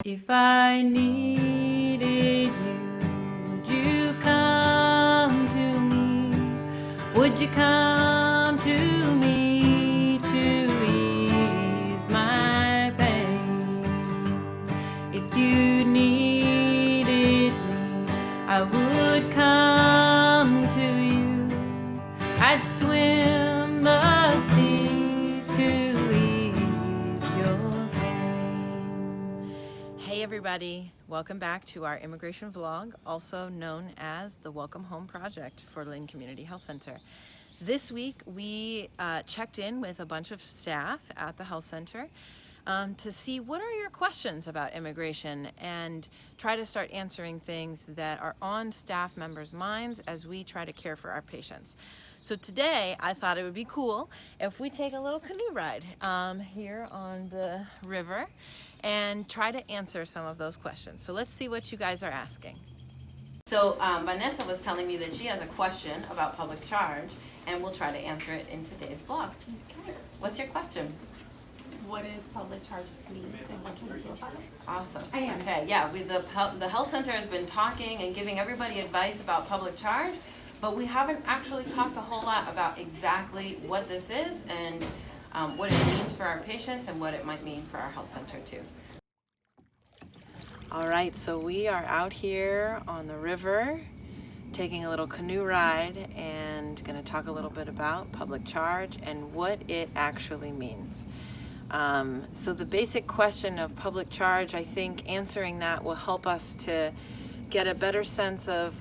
If I needed you, would you come to me? Would you come to me to ease my pain? If you needed me, I would come to you. I'd swim the seas to ease your pain. Hey everybody, welcome back to our immigration vlog, also known as the Welcome Home Project for Lynn Community Health Center. This week we checked in with a bunch of staff at the health center to see what are your questions about immigration and try to start answering things that are on staff members' minds as we try to care for our patients. So today I thought it would be cool if we take a little canoe ride here on the river and try to answer some of those questions. So let's see what you guys are asking. So Vanessa was telling me that she has a question about public charge, and we'll try to answer it in today's vlog. Okay. What's your question? What is public charge fees and what can we do about it? Awesome. I am. Okay, yeah, the health center has been talking and giving everybody advice about public charge, but we haven't actually talked a whole lot about exactly what this is and what it means for our patients and what it might mean for our health center too. All right, so we are out here on the river taking a little canoe ride and going to talk a little bit about public charge and what it actually means. So the basic question of public charge, I think answering that will help us to get a better sense of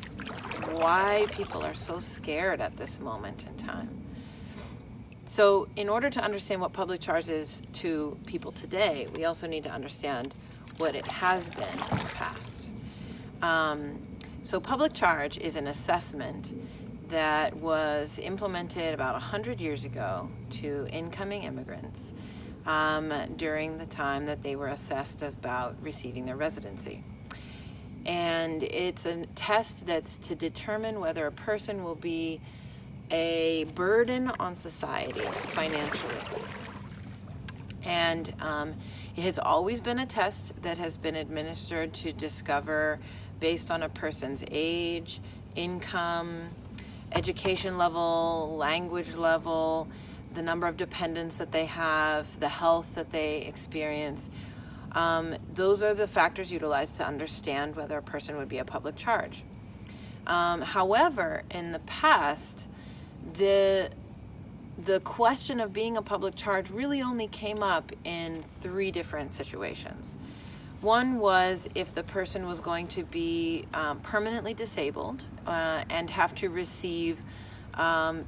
why people are so scared at this moment in time. So in order to understand what public charge is to people today, we also need to understand what it has been in the past. So public charge is an assessment that was implemented about 100 years ago to incoming immigrants during the time that they were assessed about receiving their residency. And it's a test that's to determine whether a person will be a burden on society financially. And it has always been a test that has been administered to discover, based on a person's age, income, education level, language level, the number of dependents that they have, the health that they experience. Those are the factors utilized to understand whether a person would be a public charge. However, in the past, the question of being a public charge really only came up in 3 different situations. One was if the person was going to be permanently disabled and have to receive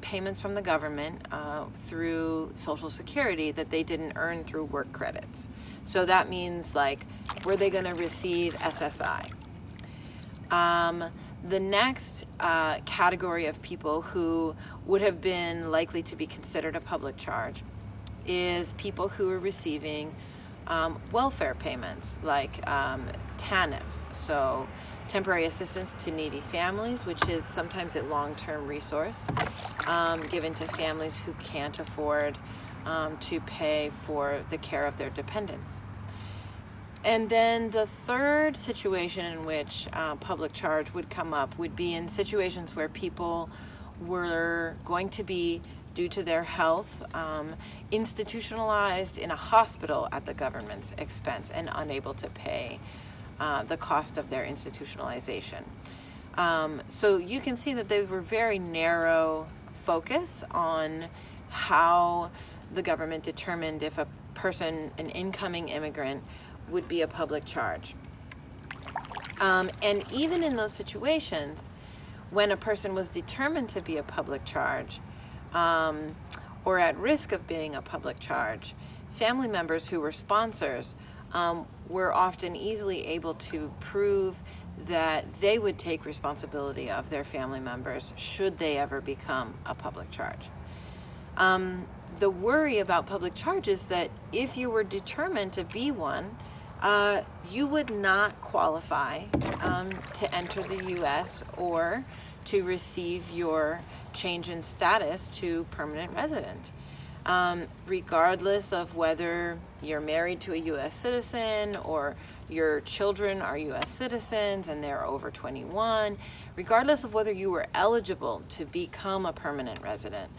payments from the government through Social Security that they didn't earn through work credits. So that means, like, were they going to receive SSI? The next category of people who would have been likely to be considered a public charge is people who are receiving welfare payments like TANF, so temporary assistance to needy families, which is sometimes a long-term resource given to families who can't afford to pay for the care of their dependents. And then the third situation in which public charge would come up would be in situations where people were going to be, due to their health, institutionalized in a hospital at the government's expense and unable to pay the cost of their institutionalization. So you can see that they were very narrow focus on how the government determined if a person, an incoming immigrant, would be a public charge. And even in those situations, when a person was determined to be a public charge or at risk of being a public charge, family members who were sponsors were often easily able to prove that they would take responsibility of their family members should they ever become a public charge. The worry about public charge is that if you were determined to be one, you would not qualify to enter the U.S. or to receive your change in status to permanent resident. Regardless of whether you're married to a U.S. citizen or your children are U.S. citizens and they're over 21, regardless of whether you were eligible to become a permanent resident.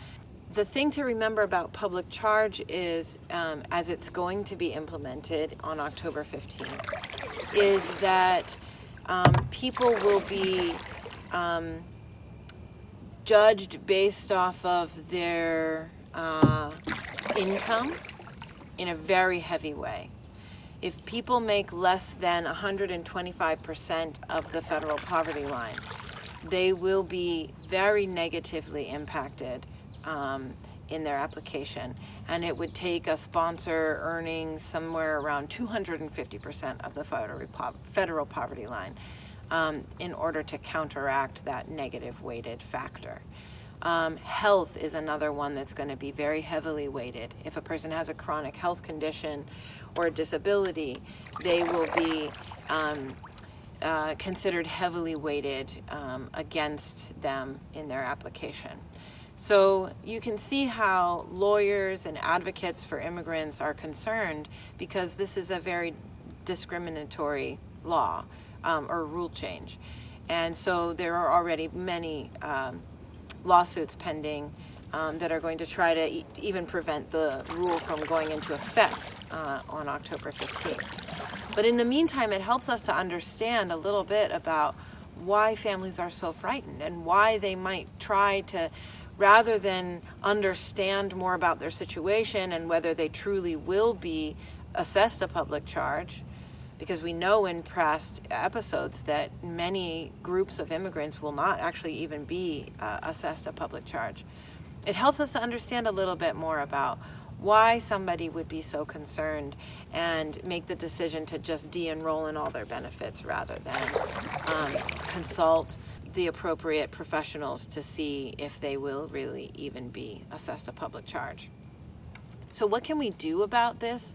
The thing to remember about public charge is, as it's going to be implemented on October 15th, is that people will be judged based off of their income in a very heavy way. If people make less than 125% of the federal poverty line, they will be very negatively impacted in their application. And it would take a sponsor earning somewhere around 250% of the federal poverty line in order to counteract that negative weighted factor. Health is another one that's going to be very heavily weighted. If a person has a chronic health condition or a disability, they will be considered heavily weighted against them in their application. So you can see how lawyers and advocates for immigrants are concerned, because this is a very discriminatory law or rule change. And so there are already many lawsuits pending that are going to try to even prevent the rule from going into effect on October 15th. But in the meantime, it helps us to understand a little bit about why families are so frightened and why they might try to, rather than understand more about their situation and whether they truly will be assessed a public charge, because we know in past episodes that many groups of immigrants will not actually even be assessed a public charge. It helps us to understand a little bit more about why somebody would be so concerned and make the decision to just de-enroll in all their benefits rather than consult the appropriate professionals to see if they will really even be assessed a public charge. So what can we do about this?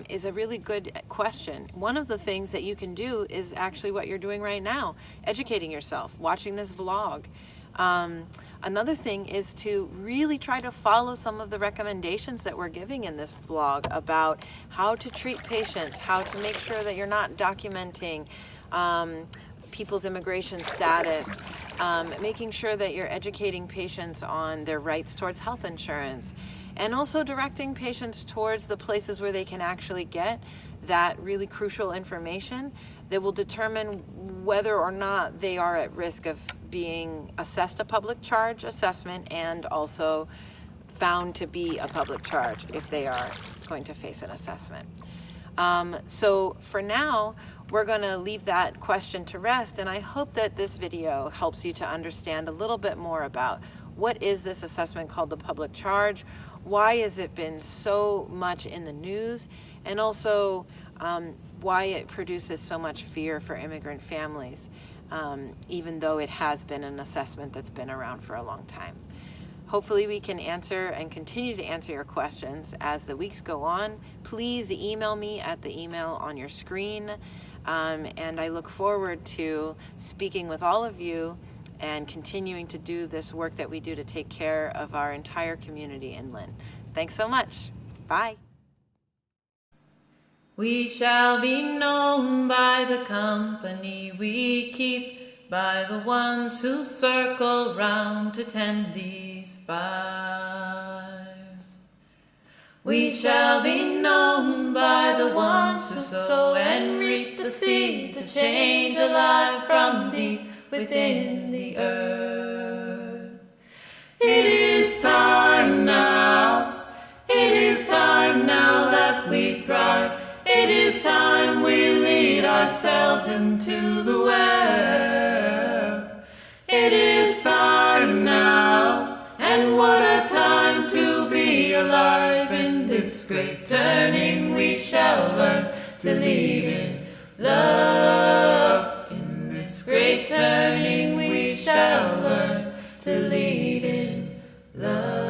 Is a really good question. One of the things that you can do is actually what you're doing right now, educating yourself, watching this vlog. Another thing is to really try to follow some of the recommendations that we're giving in this vlog about how to treat patients, how to make sure that you're not documenting people's immigration status, making sure that you're educating patients on their rights towards health insurance, and also directing patients towards the places where they can actually get that really crucial information that will determine whether or not they are at risk of being assessed a public charge assessment and also found to be a public charge if they are going to face an assessment. So for now, we're going to leave that question to rest, and I hope that this video helps you to understand a little bit more about what is this assessment called the public charge, why has it been so much in the news, and also why it produces so much fear for immigrant families, even though it has been an assessment that's been around for a long time. Hopefully we can answer and continue to answer your questions as the weeks go on. Please email me at the email on your screen, and I look forward to speaking with all of you and continuing to do this work that we do to take care of our entire community in Lynn. Thanks so much. Bye. We shall be known by the company we keep, by the ones who circle round to tend these fires. We shall be known by the ones who sow and reap the seed to change a life from deep within the earth. It is time now, it is time now that we thrive. It is time we lead ourselves into the well. It is time now, and what a time to be alive. In this great turning we shall learn to lead in love. In this great turning we shall learn to lead in love.